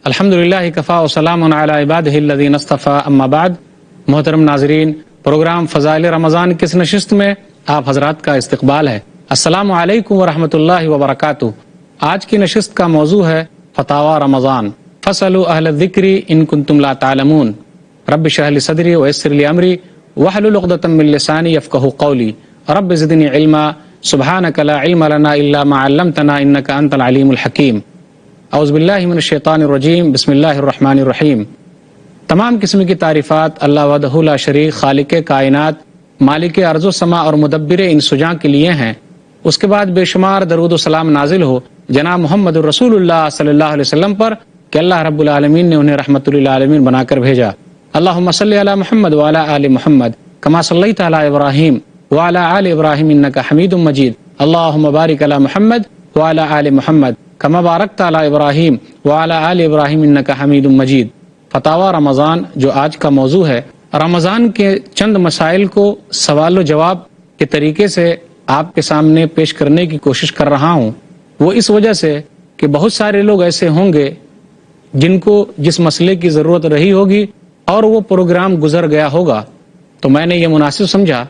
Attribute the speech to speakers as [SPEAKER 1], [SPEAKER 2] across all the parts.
[SPEAKER 1] الحمدللہ کفا و سلام علی عبادہ الذین اصطفیٰ اما بعد۔ محترم ناظرین، پروگرام فضائل رمضان کی اس نشست میں آپ حضرات کا استقبال ہے۔ السلام علیکم ورحمۃ اللہ وبرکاتہ۔ آج کی نشست کا موضوع ہے فتاوی رمضان، فاسألوا اہل الذکر ان کنتم لا تعلمون، رب اشرح لی صدری ویسر لی امری واحلل عقدۃ من لسانی یفقہوا قولی، رب زدنی علما سبحانک لا علم لنا الا ما علمتنا انک انت العلیم الحکیم۔ اعوذ باللہ من الشیطان الرجیم، بسم اللہ الرحمن الرحیم۔ تمام قسم کی تعریفات اللہ وحدہ لا شریک، خالق کائنات، مالک ارض و سما اور مدبر انسجاں کے لیے ہیں۔ اس کے بعد بے شمار درود و سلام نازل ہو جناب محمد الرسول اللہ صلی اللہ علیہ وسلم پر کہ اللہ رب العالمین نے انہیں رحمت للعالمین بنا کر بھیجا۔ اللہم صلی علی محمد وعلی آل محمد کما صلیت علی ابراہیم وعلی آل ابراہیم انک حمید مجید۔ اللہم بارک علی محمد وعلی آل محمد کما بارکت علی ابراہیم وعلی آل ابراہیم انک حمید مجید۔ فتاوی رمضان جو آج کا موضوع ہے، رمضان کے چند مسائل کو سوال و جواب کے طریقے سے آپ کے سامنے پیش کرنے کی کوشش کر رہا ہوں۔ وہ اس وجہ سے کہ بہت سارے لوگ ایسے ہوں گے جن کو جس مسئلے کی ضرورت رہی ہوگی اور وہ پروگرام گزر گیا ہوگا، تو میں نے یہ مناسب سمجھا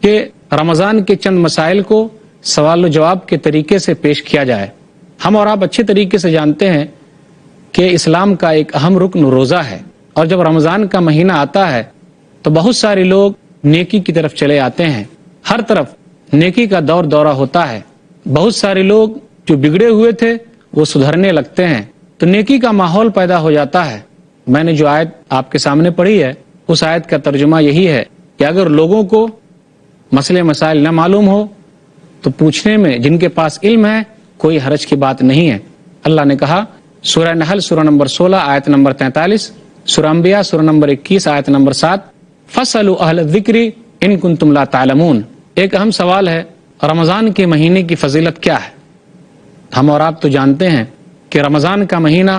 [SPEAKER 1] کہ رمضان کے چند مسائل کو سوال و جواب کے طریقے سے پیش کیا جائے۔ ہم اور آپ اچھے طریقے سے جانتے ہیں کہ اسلام کا ایک اہم رکن روزہ ہے، اور جب رمضان کا مہینہ آتا ہے تو بہت سارے لوگ نیکی کی طرف چلے آتے ہیں، ہر طرف نیکی کا دور دورہ ہوتا ہے۔ بہت سارے لوگ جو بگڑے ہوئے تھے وہ سدھرنے لگتے ہیں، تو نیکی کا ماحول پیدا ہو جاتا ہے۔ میں نے جو آیت آپ کے سامنے پڑھی ہے، اس آیت کا ترجمہ یہی ہے کہ اگر لوگوں کو مسئلے مسائل نہ معلوم ہو تو پوچھنے میں جن کے پاس علم ہے کوئی حرج کی بات نہیں ہے۔ اللہ نے کہا سورہ نحل سورہ نمبر 16 آیت نمبر 43، سورہ انبیاء سورہ نمبر 21 آیت نمبر 7، فاسألوا اہل الذکر ان کنتم لا تعلمون۔ ایک اہم سوال ہے، رمضان کے مہینے کی فضیلت کیا ہے؟ ہم اور آپ تو جانتے ہیں کہ رمضان کا مہینہ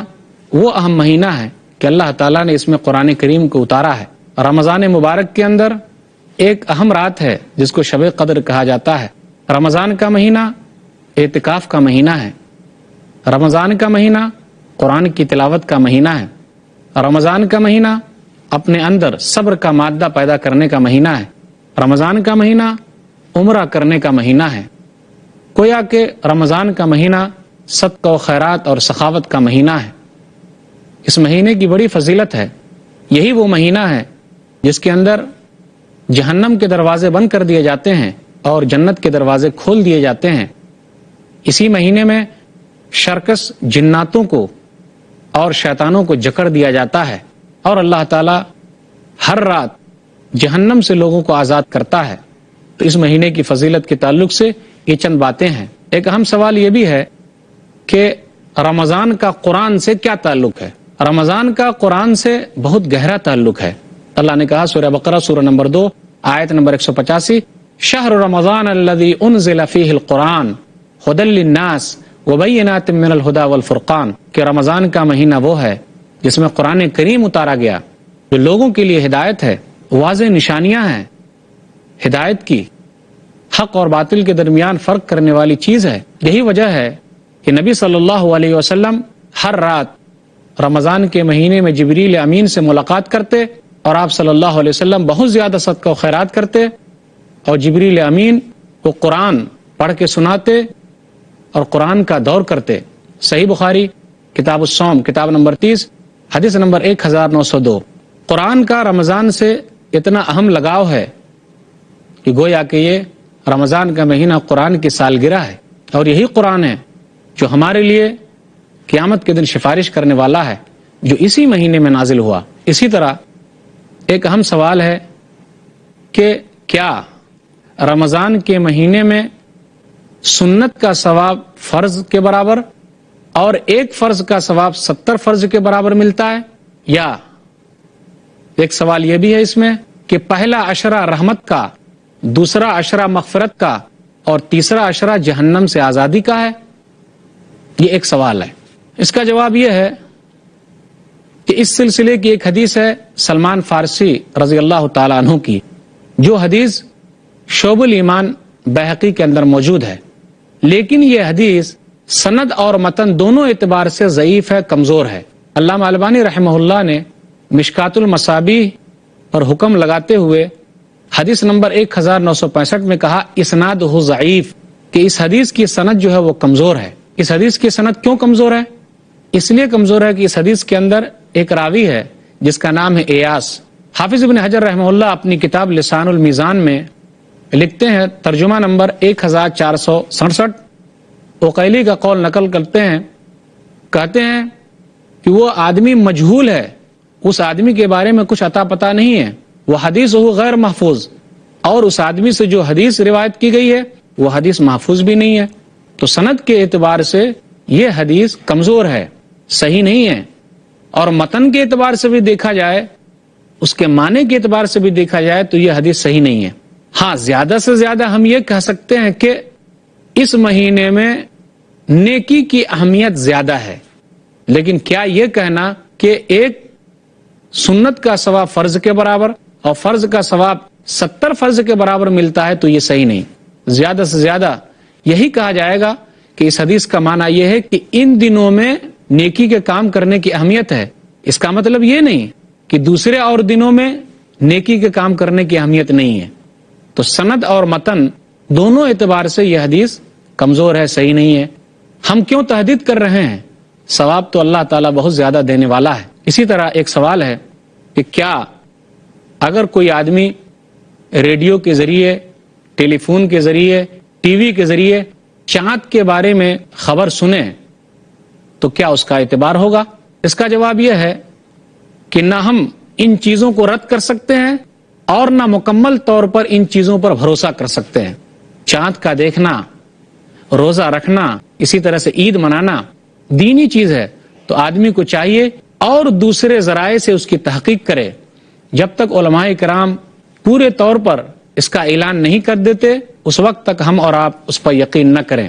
[SPEAKER 1] وہ اہم مہینہ ہے کہ اللہ تعالیٰ نے اس میں قرآن کریم کو اتارا ہے۔ رمضان مبارک کے اندر ایک اہم رات ہے جس کو شب قدر کہا جاتا ہے۔ رمضان کا مہینہ اعتکاف کا مہینہ ہے۔ رمضان کا مہینہ قرآن کی تلاوت کا مہینہ ہے۔ رمضان کا مہینہ اپنے اندر صبر کا مادہ پیدا کرنے کا مہینہ ہے۔ رمضان کا مہینہ عمرہ کرنے کا مہینہ ہے۔ گویا کہ رمضان کا مہینہ صدقہ و خیرات اور سخاوت کا مہینہ ہے۔ اس مہینے کی بڑی فضیلت ہے۔ یہی وہ مہینہ ہے جس کے اندر جہنم کے دروازے بند کر دیے جاتے ہیں اور جنت کے دروازے کھول دیے جاتے ہیں۔ اسی مہینے میں شرکس جناتوں کو اور شیطانوں کو جکڑ دیا جاتا ہے، اور اللہ تعالی ہر رات جہنم سے لوگوں کو آزاد کرتا ہے۔ تو اس مہینے کی فضیلت کے تعلق سے یہ چند باتیں ہیں۔ ایک اہم سوال یہ بھی ہے کہ رمضان کا قرآن سے کیا تعلق ہے؟ رمضان کا قرآن سے بہت گہرا تعلق ہے۔ اللہ نے کہا سورہ بقرہ سورہ نمبر 2 آیت نمبر 185، شہر رمضان الذی انزل فیہ القرآن ھدی للناس وبینات من الہدی والفرقان، کہ رمضان کا مہینہ وہ ہے جس میں قرآن کریم اتارا گیا جو لوگوں کے لیے ہدایت ہے، واضح نشانیاں ہیں ہدایت کی، حق اور باطل کے درمیان فرق کرنے والی چیز ہے۔ یہی وجہ ہے کہ نبی صلی اللہ علیہ وسلم ہر رات رمضان کے مہینے میں جبریل امین سے ملاقات کرتے، اور آپ صلی اللہ علیہ وسلم بہت زیادہ صدقہ و خیرات کرتے، اور جبریل امین کو قرآن پڑھ کے سناتے اور قرآن کا دور کرتے۔ صحیح بخاری کتاب الصوم کتاب نمبر 30 حدیث نمبر 1902۔ قرآن کا رمضان سے اتنا اہم لگاؤ ہے کہ گویا کہ یہ رمضان کا مہینہ قرآن کی سالگرہ ہے، اور یہی قرآن ہے جو ہمارے لیے قیامت کے دن سفارش کرنے والا ہے، جو اسی مہینے میں نازل ہوا۔ اسی طرح ایک اہم سوال ہے کہ کیا رمضان کے مہینے میں سنت کا ثواب فرض کے برابر اور ایک فرض کا ثواب 70 فرض کے برابر ملتا ہے؟ یا ایک سوال یہ بھی ہے اس میں کہ پہلا عشرہ رحمت کا، دوسرا عشرہ مغفرت کا، اور تیسرا عشرہ جہنم سے آزادی کا ہے؟ یہ ایک سوال ہے۔ اس کا جواب یہ ہے کہ اس سلسلے کی ایک حدیث ہے سلمان فارسی رضی اللہ تعالیٰ عنہ کی، جو حدیث شعب الایمان بہقی کے اندر موجود ہے، لیکن یہ حدیث سند اور متن دونوں اعتبار سے ضعیف ہے، کمزور ہے۔ علامہ البانی رحمہ اللہ نے مشکات المصابیح پر حکم لگاتے ہوئے حدیث نمبر 1965 میں کہا اسنادہ ضعیف، کہ اس حدیث کی سند جو ہے وہ کمزور ہے۔ اس حدیث کی سند کیوں کمزور ہے؟ اس لیے کمزور ہے کہ اس حدیث کے اندر ایک راوی ہے جس کا نام ہے ایاس۔ حافظ ابن حجر رحمہ اللہ اپنی کتاب لسان المیزان میں لکھتے ہیں، ترجمہ نمبر 1467، عقیلی کا قول نقل کرتے ہیں، کہتے ہیں کہ وہ آدمی مجہول ہے، اس آدمی کے بارے میں کچھ عطا پتہ نہیں ہے، وہ حدیث ہو غیر محفوظ، اور اس آدمی سے جو حدیث روایت کی گئی ہے وہ حدیث محفوظ بھی نہیں ہے۔ تو سند کے اعتبار سے یہ حدیث کمزور ہے، صحیح نہیں ہے، اور متن کے اعتبار سے بھی دیکھا جائے، اس کے معنی کے اعتبار سے بھی دیکھا جائے تو یہ حدیث صحیح نہیں ہے۔ ہاں، زیادہ سے زیادہ ہم یہ کہہ سکتے ہیں کہ اس مہینے میں نیکی کی اہمیت زیادہ ہے، لیکن کیا یہ کہنا کہ ایک سنت کا ثواب فرض کے برابر اور فرض کا ثواب 70 فرض کے برابر ملتا ہے تو یہ صحیح نہیں۔ زیادہ سے زیادہ یہی کہا جائے گا کہ اس حدیث کا معنی یہ ہے کہ ان دنوں میں نیکی کے کام کرنے کی اہمیت ہے، اس کا مطلب یہ نہیں کہ دوسرے اور دنوں میں نیکی کے کام کرنے کی اہمیت نہیں ہے۔ تو سند اور متن دونوں اعتبار سے یہ حدیث کمزور ہے، صحیح نہیں ہے۔ ہم کیوں تحدید کر رہے ہیں؟ ثواب تو اللہ تعالیٰ بہت زیادہ دینے والا ہے۔ اسی طرح ایک سوال ہے کہ کیا اگر کوئی آدمی ریڈیو کے ذریعے، ٹیلی فون کے ذریعے، ٹی وی کے ذریعے چاند کے بارے میں خبر سنے تو کیا اس کا اعتبار ہوگا؟ اس کا جواب یہ ہے کہ نہ ہم ان چیزوں کو رد کر سکتے ہیں اور نہ مکمل طور پر ان چیزوں پر بھروسہ کر سکتے ہیں۔ چاند کا دیکھنا، روزہ رکھنا، اسی طرح سے عید منانا دینی چیز ہے، تو آدمی کو چاہیے اور دوسرے ذرائع سے اس کی تحقیق کرے۔ جب تک علماء کرام پورے طور پر اس کا اعلان نہیں کر دیتے اس وقت تک ہم اور آپ اس پر یقین نہ کریں،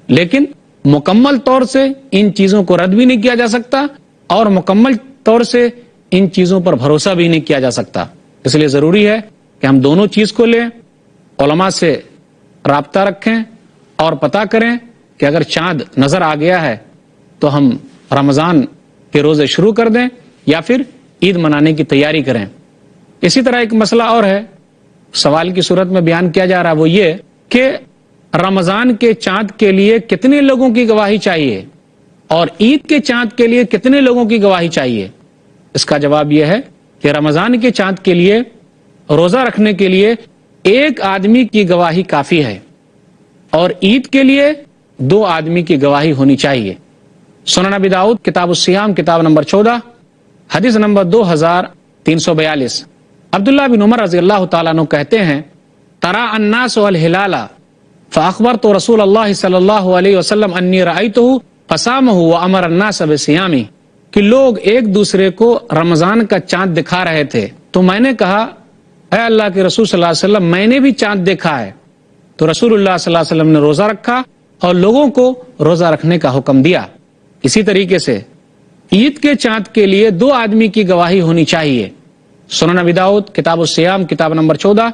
[SPEAKER 1] لیکن مکمل طور سے ان چیزوں کو رد بھی نہیں کیا جا سکتا اور مکمل طور سے ان چیزوں پر بھروسہ بھی نہیں کیا جا سکتا۔ اس لیے ضروری ہے کہ ہم دونوں چیز کو لیں، علماء سے رابطہ رکھیں اور پتہ کریں کہ اگر چاند نظر آ گیا ہے تو ہم رمضان کے روزے شروع کر دیں یا پھر عید منانے کی تیاری کریں۔ اسی طرح ایک مسئلہ اور ہے، سوال کی صورت میں بیان کیا جا رہا، وہ یہ کہ رمضان کے چاند کے لیے کتنے لوگوں کی گواہی چاہیے اور عید کے چاند کے لیے کتنے لوگوں کی گواہی چاہیے؟ اس کا جواب یہ ہے کہ رمضان کے چاند کے لیے، روزہ رکھنے کے لیے ایک آدمی کی گواہی کافی ہے اور عید کے لیے 2 آدمی کی گواہی ہونی چاہیے۔ سنن ابی داؤد کتاب الصیام کتاب نمبر 14 حدیث نمبر 2342، عبداللہ بن عمر رضی اللہ تعالیٰ عنہ کہتے ہیں، ترى الناس الهلال فاخبرت رسول اللہ صلی اللہ علیہ وسلم انی رأیته فصامه وامر الناس بصيامه، کہ لوگ ایک دوسرے کو رمضان کا چاند دکھا رہے تھے تو میں نے کہا اے اللہ کے رسول صلی اللہ علیہ وسلم میں نے بھی چاند دیکھا ہے، تو رسول اللہ صلی اللہ علیہ وسلم نے روزہ رکھا اور لوگوں کو روزہ رکھنے کا حکم دیا۔ اسی طریقے سے عید کے چاند کے لیے 2 آدمی کی گواہی ہونی چاہیے۔ سنن ابی داؤد کتاب الصیام کتاب نمبر 14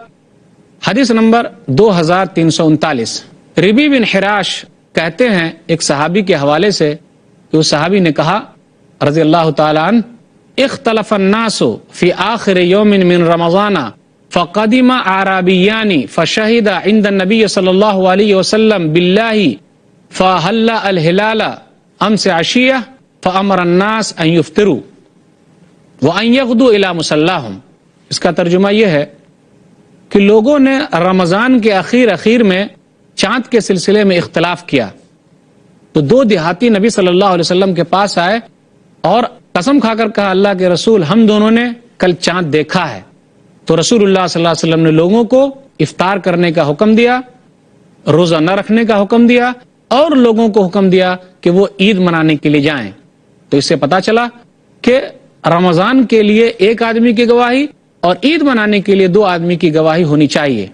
[SPEAKER 1] حدیث نمبر 2339۔ ربی بن حراش کہتے ہیں ایک صحابی کے حوالے سے کہ اس صحابی نے کہا رضی اللہ تعالیٰ عنہ، اختلف الناس فی آخر یوم من رمضان فقدم اعرابیان فشہد عند النبی صلی اللہ علیہ وسلم باللہ فحل الہلال امس عشیہ فامر الناس ان یفطروا وان یغدوا الی مصلاہم۔ اس کا ترجمہ یہ ہے کہ لوگوں نے رمضان کے اخیر میں چاند کے سلسلے میں اختلاف کیا تو 2 دیہاتی نبی صلی اللہ علیہ وسلم کے پاس آئے اور قسم کھا کر کہا اللہ کے رسول ہم دونوں نے کل چاند دیکھا ہے، تو رسول اللہ صلی اللہ علیہ وسلم نے لوگوں کو افطار کرنے کا حکم دیا، روزہ نہ رکھنے کا حکم دیا اور لوگوں کو حکم دیا کہ وہ عید منانے کے لیے جائیں۔ تو اس سے پتا چلا کہ رمضان کے لیے 1 آدمی کی گواہی اور عید منانے کے لیے 2 آدمی کی گواہی ہونی چاہیے۔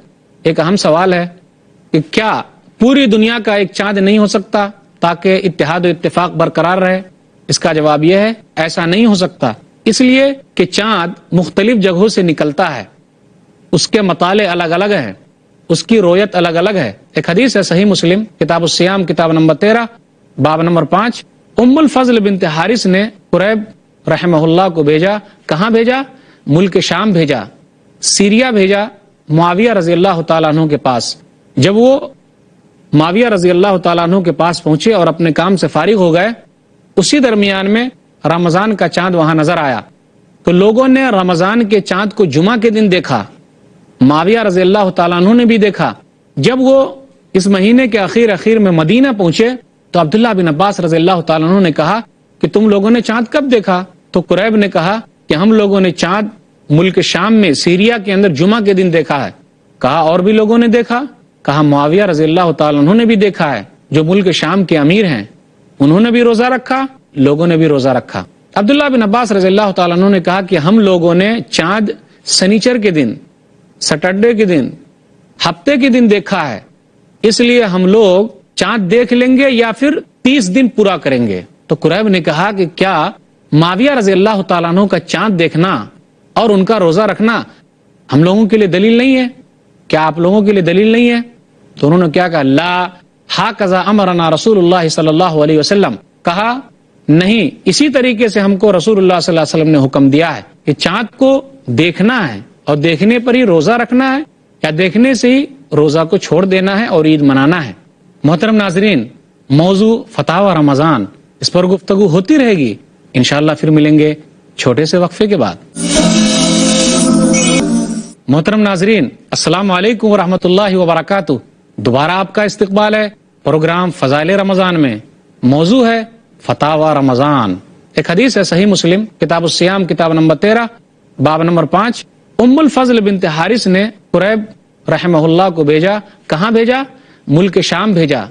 [SPEAKER 1] ایک اہم سوال ہے کہ کیا پوری دنیا کا ایک چاند نہیں ہو سکتا تاکہ اتحاد و اتفاق برقرار رہے؟ اس کا جواب یہ ہے ایسا نہیں ہو سکتا، اس لیے کہ چاند مختلف جگہوں سے نکلتا ہے، اس کے مطالع الگ الگ ہیں، اس کی رویت الگ الگ ہے۔ ایک حدیث ہے صحیح مسلم کتاب الصیام کتاب نمبر 13 باب نمبر 5، ام الفضل بنت حارث نے قریب رحمہ اللہ کو بھیجا. کہاں بھیجا؟ ملک شام بھیجا, سیریا بھیجا, معاویہ رضی اللہ تعالیٰ عنہ کے پاس. جب وہ معاویہ رضی اللہ تعالیٰ عنہ کے پاس پہنچے اور اپنے کام سے فارغ ہو گئے, اسی درمیان میں رمضان کا چاند وہاں نظر آیا. تو لوگوں نے رمضان کے چاند کو جمعہ کے دن دیکھا, معاویہ رضی اللہ تعالیٰ عنہ نے بھی دیکھا. جب وہ اس مہینے کے اخیر میں مدینہ پہنچے تو عبداللہ بن عباس رضی اللہ تعالیٰ عنہ نے کہا کہ تم لوگوں نے چاند کب دیکھا؟ تو قریب نے کہا کہ ہم لوگوں نے چاند ملک شام میں سیریا کے اندر جمعہ کے دن دیکھا ہے. کہا اور بھی لوگوں نے دیکھا؟ کہا معاویہ رضی اللہ تعالیٰ عنہ نے بھی دیکھا ہے, جو ملک شام کے امیر ہیں, انہوں نے بھی روزہ رکھا, لوگوں نے بھی روزہ رکھا. عبداللہ بن عباس رضی اللہ تعالیٰ عنہ نے کہا کہ ہم لوگوں نے چاند سنیچر کے دن, سیٹرڈے کے دن, ہفتے کے دن دیکھا ہے, اس لیے ہم لوگ چاند دیکھ لیں گے یا پھر 30 دن پورا کریں گے. تو قریب نے کہا کہ کیا معاویہ رضی اللہ تعالیٰ عنہ کا چاند دیکھنا اور ان کا روزہ رکھنا ہم لوگوں کے لیے دلیل نہیں ہے؟ کیا آپ لوگوں کے لیے دلیل نہیں ہے؟ تو انہوں نے کیا کہا؟ لا ہاکذا امرنا رسول اللہ صلی اللہ علیہ وسلم. کہا نہیں, اسی طریقے سے ہم کو رسول اللہ صلی اللہ علیہ وسلم نے حکم دیا ہے کہ چاند کو دیکھنا ہے اور دیکھنے پر ہی روزہ رکھنا ہے یا دیکھنے سے ہی روزہ کو چھوڑ دینا ہے اور عید منانا ہے. محترم ناظرین, موضوع فتاوی رمضان, اس پر گفتگو ہوتی رہے گی. انشاءاللہ پھر ملیں گے چھوٹے سے وقفے کے بعد. محترم ناظرین, السلام علیکم ورحمۃ اللہ وبرکاتہ. دوبارہ آپ کا استقبال ہے پروگرام فضائل رمضان میں. موضوع ہے فتاوی رمضان. ایک حدیث ہے صحیح مسلم کتاب الصیام کتاب نمبر 13 باب نمبر 5. ام الفضل بنت حارث نے قریب رحمہ اللہ کو بھیجا. کہاں بھیجا؟ ملک شام بھیجا,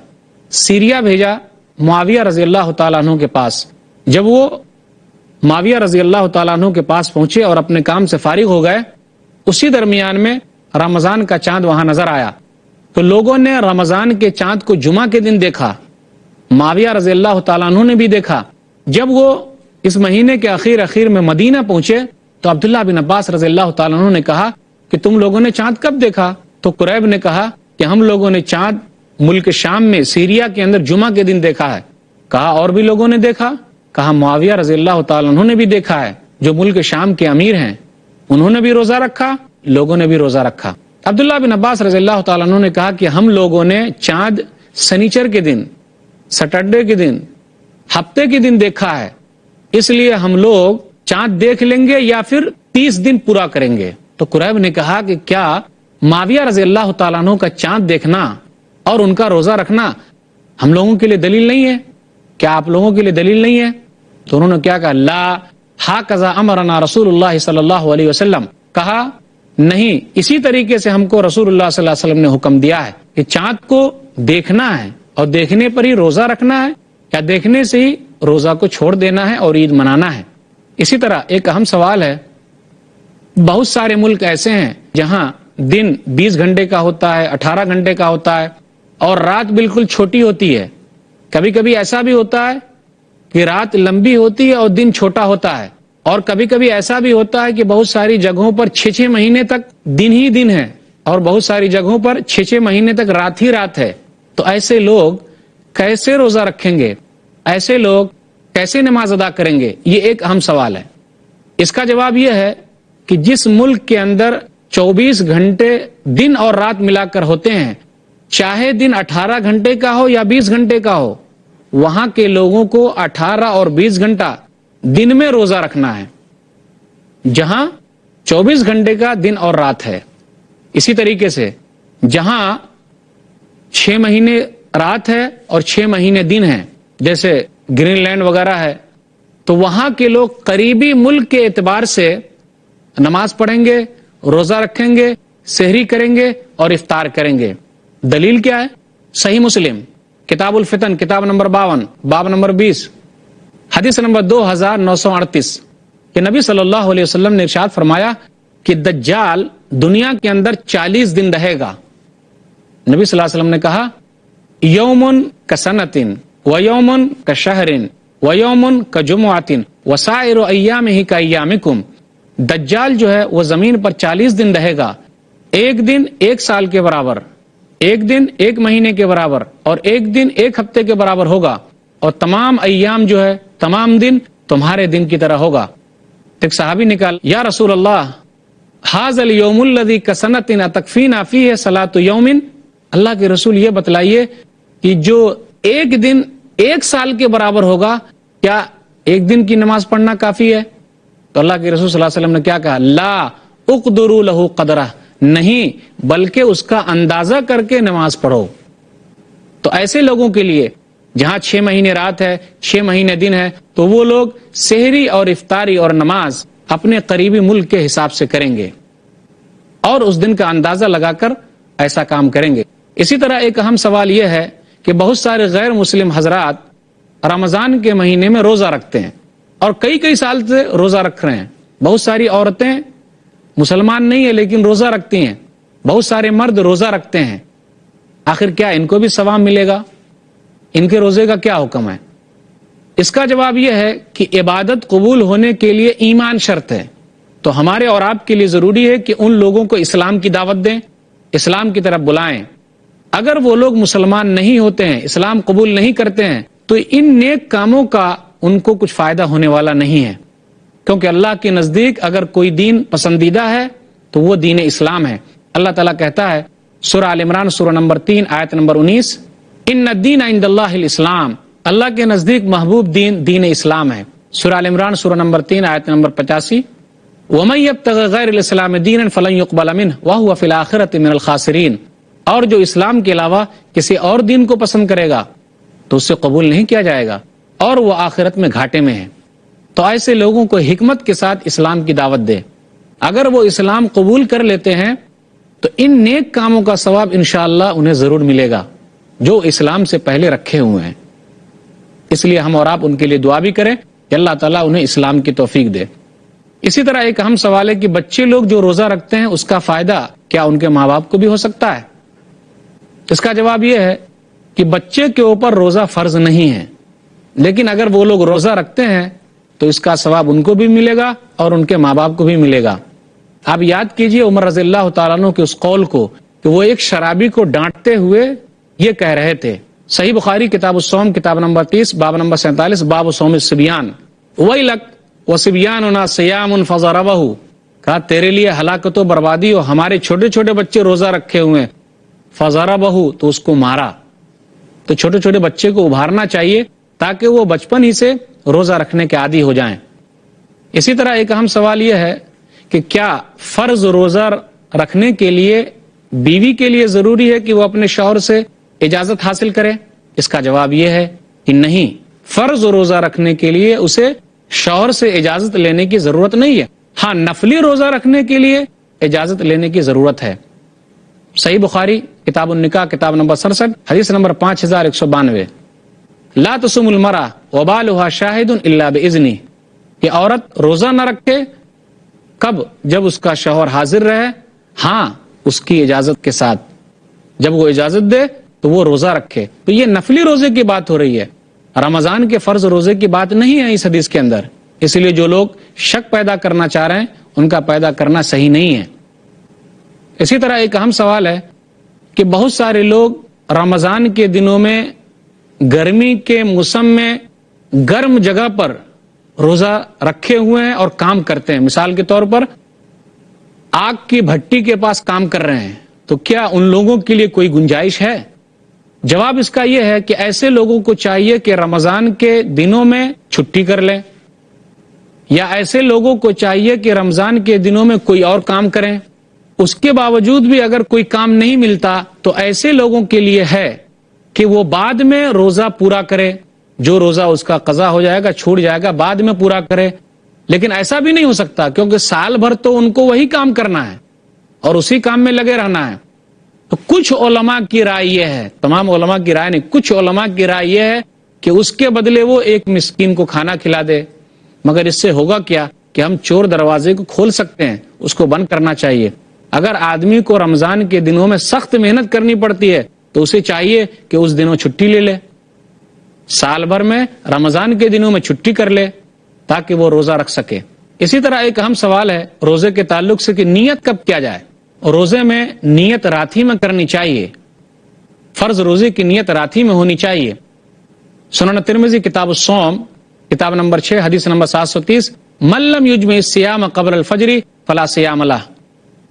[SPEAKER 1] سیریا بھیجا, معاویہ رضی اللہ تعالیٰ عنہ کے پاس. جب وہ معاویہ رضی اللہ تعالیٰ عنہ کے پاس پہنچے اور اپنے کام سے فارغ ہو گئے, اسی درمیان میں رمضان کا چاند وہاں نظر آیا. تو لوگوں نے رمضان کے چاند کو جمعہ کے دن دیکھا, معاویہ رضی اللہ تعالیٰ عنہ نے بھی دیکھا. جب وہ اس مہینے کے اخیر میں مدینہ پہنچے تو عبداللہ بن عباس رضی اللہ تعالیٰ عنہ نے کہا کہ تم لوگوں نے چاند کب دیکھا؟ تو قریب نے کہا کہ ہم لوگوں نے چاند ملک شام میں سیریا کے اندر جمعہ کے دن دیکھا ہے. کہا اور بھی لوگوں نے دیکھا؟ کہا معاویہ رضی اللہ تعالیٰ عنہ نے بھی دیکھا ہے, جو ملک شام کے امیر ہیں, انہوں نے بھی روزہ رکھا, لوگوں نے بھی روزہ رکھا. عبداللہ بن عباس رضی اللہ تعالیٰ عنہ نے کہا کہ ہم لوگوں نے چاند سنیچر کے دن, سیٹرڈے کے دن, ہفتے کے دن دیکھا ہے, اس لیے ہم لوگ چاند دیکھ لیں گے یا پھر 30 دن پورا کریں گے. تو قریب نے کہا کہ کیا معاویہ رضی اللہ تعالیٰ عنہ کا چاند دیکھنا اور ان کا روزہ رکھنا ہم لوگوں کے لیے دلیل نہیں ہے؟ کیا آپ لوگوں کے لیے دلیل نہیں ہے؟ تو انہوں نے کیا کہا؟ لا ہاکذا امرنا رسول اللہ صلی اللہ علیہ وسلم. کہا نہیں, اسی طریقے سے ہم کو رسول اللہ صلی اللہ علیہ وسلم نے حکم دیا ہے کہ چاند کو دیکھنا ہے اور دیکھنے پر ہی روزہ رکھنا ہے یا دیکھنے سے ہی روزہ کو چھوڑ دینا ہے اور عید منانا ہے. اسی طرح ایک اہم سوال ہے, بہت سارے ملک ایسے ہیں جہاں دن 20 گھنٹے کا ہوتا ہے, 18 گھنٹے کا ہوتا ہے اور رات بالکل چھوٹی ہوتی ہے. کبھی کبھی ایسا بھی ہوتا ہے کہ رات لمبی ہوتی ہے اور دن چھوٹا ہوتا ہے, اور کبھی کبھی ایسا بھی ہوتا ہے کہ بہت ساری جگہوں پر 6 مہینے تک دن ہی دن ہے اور بہت ساری جگہوں پر 6 مہینے تک رات ہی رات ہے. تو ایسے لوگ کیسے روزہ رکھیں گے؟ ایسے لوگ کیسے نماز ادا کریں گے؟ یہ ایک اہم سوال ہے. اس کا جواب یہ ہے کہ جس ملک کے اندر 24 گھنٹے دن اور رات ملا کر ہوتے ہیں, چاہے دن 18 گھنٹے کا ہو یا 20 گھنٹے کا ہو, وہاں کے لوگوں کو 18 اور 20 گھنٹہ دن میں روزہ رکھنا ہے, جہاں 24 گھنٹے کا دن اور رات ہے. اسی طریقے سے جہاں 6 مہینے رات ہے اور 6 مہینے دن ہے, جیسے گرین لینڈ وغیرہ ہے, تو وہاں کے لوگ قریبی ملک کے اعتبار سے نماز پڑھیں گے, روزہ رکھیں گے, سحری کریں گے اور افطار کریں گے. دلیل کیا ہے؟ صحیح مسلم کتاب الفتن کتاب نمبر 52 باب نمبر 20 حدیث نمبر 2938 کہ نبی صلی اللہ علیہ وسلم نے ارشاد فرمایا کہ دجال دنیا کے اندر 40 دن رہے گا. نبی صلی اللہ علیہ وسلم نے کہا یومن کسنتن و یومن کشہرن و یومن کجمعتن وسائر ایامہ کایامکم. دجال جو ہے وہ زمین پر 40 دن رہے گا, ایک دن 1 سال کے برابر, ایک دن 1 مہینے کے برابر اور ایک دن 1 ہفتے کے برابر ہوگا, اور تمام ایام جو ہے تمام دن تمہارے دن کی طرح ہوگا۔ ایک صحابی نے کہا یا رسول اللہ ھذا الیوم الذی کسنۃ اتکفینا فیہ صلاۃ یوم، اللہ کے رسول یہ بتلائیے کہ جو ایک دن ایک سال کے برابر ہوگا، کیا ایک دن کی نماز پڑھنا کافی ہے؟ تو اللہ کے رسول صلی اللہ علیہ وسلم نے کیا کہا؟ لا اقدروا لہ قدرہ، نہیں بلکہ اس کا اندازہ کر کے نماز پڑھو۔ تو ایسے لوگوں کے لیے جہاں 6 مہینے رات ہے 6 مہینے دن ہے، تو وہ لوگ سحری اور افطاری اور نماز اپنے قریبی ملک کے حساب سے کریں گے اور اس دن کا اندازہ لگا کر ایسا کام کریں گے۔ اسی طرح ایک اہم سوال یہ ہے کہ بہت سارے غیر مسلم حضرات رمضان کے مہینے میں روزہ رکھتے ہیں اور کئی سال سے روزہ رکھ رہے ہیں۔ بہت ساری عورتیں مسلمان نہیں ہیں لیکن روزہ رکھتی ہیں، بہت سارے مرد روزہ رکھتے ہیں۔ آخر کیا ان کو بھی ثواب ملے گا؟ ان کے روزے کا کیا حکم ہے؟ اس کا جواب یہ ہے کہ عبادت قبول ہونے کے لیے ایمان شرط ہے، تو ہمارے اور آپ کے لیے ضروری ہے کہ ان لوگوں کو اسلام کی دعوت دیں، اسلام کی طرف بلائیں۔ اگر وہ لوگ مسلمان نہیں ہوتے ہیں، اسلام قبول نہیں کرتے ہیں، تو ان نیک کاموں کا ان کو کچھ فائدہ ہونے والا نہیں ہے، کیونکہ اللہ کے نزدیک اگر کوئی دین پسندیدہ ہے تو وہ دین اسلام ہے۔ اللہ تعالیٰ کہتا ہے سورہ آل عمران سورہ نمبر 3 آیت نمبر 19، ان الدین عند اللہ الاسلام، اللہ کے نزدیک محبوب دین دین اسلام ہے۔ سورہ آل عمران سورہ نمبر 3 آیت نمبر 85، وَمَن يَبْتَغِ غَيْرَ الْإِسْلَامِ دِينًا فَلَن يُقْبَلَ مِنْهُ وَهُوَ فِي الْآخِرَةِ مِنَ الْخَاسِرِينَ، اور جو اسلام کے علاوہ کسی اور دین کو پسند کرے گا تو اس سے قبول نہیں کیا جائے گا اور وہ آخرت میں گھاٹے میں ہے۔ تو ایسے لوگوں کو حکمت کے ساتھ اسلام کی دعوت دے، اگر وہ اسلام قبول کر لیتے ہیں تو ان نیک کاموں کا ثواب انشاءاللہ انہیں ضرور ملے گا جو اسلام سے پہلے رکھے ہوئے ہیں۔ اس لیے ہم اور آپ ان کے لیے دعا بھی کریں کہ اللہ تعالیٰ انہیں اسلام کی توفیق دے۔ اسی طرح ایک اہم سوال ہے کہ بچے لوگ جو روزہ رکھتے ہیں اس کا فائدہ کیا ان کے ماں باپ کو بھی ہو سکتا ہے؟ اس کا جواب یہ ہے کہ بچے کے اوپر روزہ فرض نہیں ہے، لیکن اگر وہ لوگ روزہ رکھتے ہیں تو اس کا ثواب ان کو بھی ملے گا اور ان کے ماں باپ کو بھی ملے گا۔ آپ یاد کیجئے عمر رضی اللہ تعالیٰ عنہ کے اس قول کو کہ وہ ایک شرابی کو ڈانٹتے ہوئے یہ کہہ رہے تھے، صحیح بخاری کتاب الصوم کتاب نمبر 30 باب نمبر 47 باب صوم الصبیان، وَيْلَكْ وَصِبْيَانُنَا صِيَامٌ فَضَرَبَهُ، کہا تیرے لیے ہلاکت و بربادی ہو، ہمارے چھوٹے چھوٹے بچے روزہ رکھے ہوئے ہیں، فَضَرَبَهُ، تو اس کو مارا۔ تو چھوٹے چھوٹے بچے کو ابھارنا چاہیے تاکہ وہ بچپن ہی سے روزہ رکھنے کے عادی ہو جائیں۔ اسی طرح ایک اہم سوال یہ ہے کہ کیا فرض روزہ رکھنے کے لیے بیوی کے لیے ضروری ہے کہ وہ اپنے شوہر سے اجازت حاصل کرے؟ اس کا جواب یہ ہے کہ نہیں، فرض روزہ رکھنے کے لیے اسے شوہر سے اجازت لینے کی ضرورت نہیں ہے، ہاں نفلی روزہ رکھنے کے لیے اجازت لینے کی ضرورت ہے۔ صحیح بخاری کتاب النکاح کتاب نمبر 67 حدیث نمبر 5192، لا تصوم المرأة وبالها شاہد الا باذنہ، کہ عورت روزہ نہ رکھے کب؟ جب اس کا شوہر حاضر رہے، ہاں اس کی اجازت کے ساتھ، جب وہ اجازت دے تو وہ روزہ رکھے۔ تو یہ نفلی روزے کی بات ہو رہی ہے، رمضان کے فرض روزے کی بات نہیں ہے اس حدیث کے اندر، اس لیے جو لوگ شک پیدا کرنا چاہ رہے ہیں ان کا پیدا کرنا صحیح نہیں ہے۔ اسی طرح ایک اہم سوال ہے کہ بہت سارے لوگ رمضان کے دنوں میں گرمی کے موسم میں گرم جگہ پر روزہ رکھے ہوئے ہیں اور کام کرتے ہیں، مثال کے طور پر آگ کی بھٹی کے پاس کام کر رہے ہیں، تو کیا ان لوگوں کے لیے کوئی گنجائش ہے؟ جواب اس کا یہ ہے کہ ایسے لوگوں کو چاہیے کہ رمضان کے دنوں میں چھٹی کر لیں، یا ایسے لوگوں کو چاہیے کہ رمضان کے دنوں میں کوئی اور کام کریں، اس کے باوجود بھی اگر کوئی کام نہیں ملتا تو ایسے لوگوں کے لیے ہے کہ وہ بعد میں روزہ پورا کرے، جو روزہ اس کا قضا ہو جائے گا چھوٹ جائے گا بعد میں پورا کرے۔ لیکن ایسا بھی نہیں ہو سکتا کیونکہ سال بھر تو ان کو وہی کام کرنا ہے اور اسی کام میں لگے رہنا ہے۔ تو کچھ علماء کی رائے یہ ہے، تمام علماء کی رائے نہیں، کچھ علماء کی رائے یہ ہے کہ اس کے بدلے وہ ایک مسکین کو کھانا کھلا دے، مگر اس سے ہوگا کیا کہ ہم چور دروازے کو کھول سکتے ہیں، اس کو بند کرنا چاہیے۔ اگر آدمی کو رمضان کے دنوں میں سخت محنت کرنی پڑتی ہے تو اسے چاہیے کہ اس دنوں چھٹی لے لے، سال بھر میں رمضان کے دنوں میں چھٹی کر لے تاکہ وہ روزہ رکھ سکے۔ اسی طرح ایک اہم سوال ہے روزے کے تعلق سے کہ نیت کب کیا جائے؟ روزے میں نیت رات ہی میں کرنی چاہیے، فرض روزے کی نیت رات ہی میں ہونی چاہیے۔ سنن ترمذی کتاب الصوم کتاب نمبر 6 حدیث نمبر 730، من لم یجمع الصیام قبل الفجر فلا صیام لہ،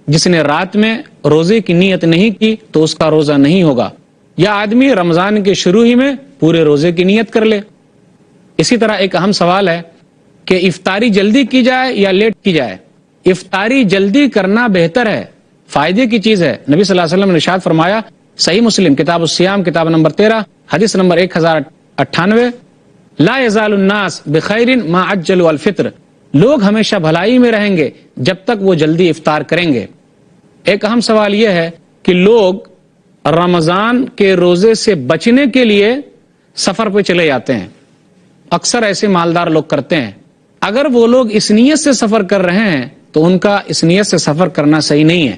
[SPEAKER 1] جس نے رات میں روزے کی نیت نہیں کی تو اس کا روزہ نہیں ہوگا، یا آدمی رمضان کے شروع ہی میں پورے روزے کی نیت کر لے۔ اسی طرح ایک اہم سوال ہے کہ افطاری جلدی کی جائے یا لیٹ کی جائے۔ افطاری جلدی کرنا بہتر ہے، فائدے کی چیز ہے۔ نبی صلی اللہ علیہ وسلم نے ارشاد فرمایا، صحیح مسلم کتاب الصیام کتاب نمبر 13 حدیث نمبر 1098، لا یزال الناس بخیر ما عجلوا الفطر، لوگ ہمیشہ بھلائی میں رہیں گے جب تک وہ جلدی افطار کریں گے۔ ایک اہم سوال یہ ہے کہ لوگ رمضان کے روزے سے بچنے کے لیے سفر پہ چلے جاتے ہیں، اکثر ایسے مالدار لوگ کرتے ہیں۔ اگر وہ لوگ اس نیت سے سفر کر رہے ہیں تو ان کا اس نیت سے سفر کرنا صحیح نہیں ہے،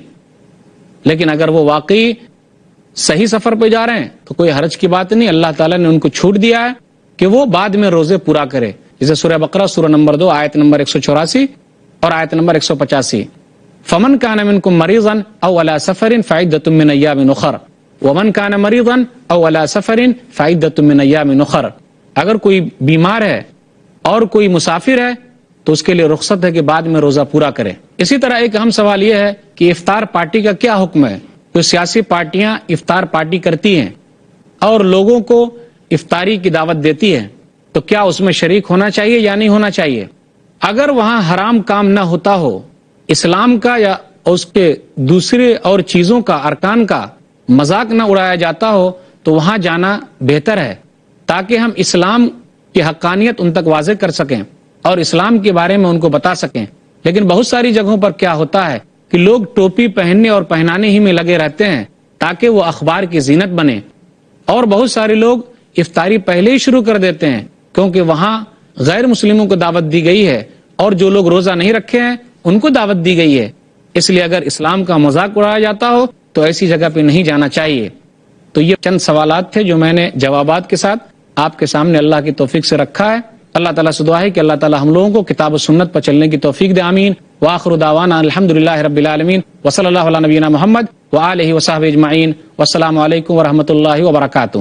[SPEAKER 1] لیکن اگر وہ واقعی صحیح سفر پہ جا رہے ہیں تو کوئی حرج کی بات نہیں، اللہ تعالیٰ نے ان کو چھوٹ دیا ہے کہ وہ بعد میں روزے پورا کرے، جیسے سورہ بقرہ سورہ نمبر 2 آیت نمبر 184 اور آیت نمبر 185، فمن کان منکم مریضا او علی سفر فعدۃ من ایام اخر ومن کان مریضا او علی سفر فعدۃ من ایام اخر، اگر کوئی بیمار ہے اور کوئی مسافر ہے تو اس کے لیے رخصت ہے کہ بعد میں روزہ پورا کرے۔ اسی طرح ایک اہم سوال یہ ہے کہ افطار پارٹی کا کیا حکم ہے؟ جو سیاسی پارٹیاں افطار پارٹی کرتی ہیں اور لوگوں کو افطاری کی دعوت دیتی ہیں تو کیا اس میں شریک ہونا چاہیے یا نہیں ہونا چاہیے؟ اگر وہاں حرام کام نہ ہوتا ہو، اسلام کا یا اس کے دوسرے اور چیزوں کا ارکان کا مذاق نہ اڑایا جاتا ہو تو وہاں جانا بہتر ہے، تاکہ ہم اسلام کی حقانیت ان تک واضح کر سکیں اور اسلام کے بارے میں ان کو بتا سکیں۔ لیکن بہت ساری جگہوں پر کیا ہوتا ہے کہ لوگ ٹوپی پہننے اور پہنانے ہی میں لگے رہتے ہیں تاکہ وہ اخبار کی زینت بنے، اور بہت سارے لوگ افطاری پہلے ہی شروع کر دیتے ہیں کیونکہ وہاں غیر مسلموں کو دعوت دی گئی ہے اور جو لوگ روزہ نہیں رکھے ہیں ان کو دعوت دی گئی ہے۔ اس لیے اگر اسلام کا مذاق اڑایا جاتا ہو تو ایسی جگہ پہ نہیں جانا چاہیے۔ تو یہ چند سوالات تھے جو میں نے جوابات کے ساتھ آپ کے سامنے اللہ کی توفیق سے رکھا ہے۔ اللہ تعالیٰ سے دعا ہے کہ اللہ تعالیٰ ہم لوگوں کو کتاب و سنت پر چلنے کی توفیق دے، آمین۔ وآخر دعوانا الحمدللہ رب العالمین وصلی اللہ علی نبینا محمد وآلہ وصحبہ اجمعین، والسلام علیکم ورحمۃ اللہ وبرکاتہ۔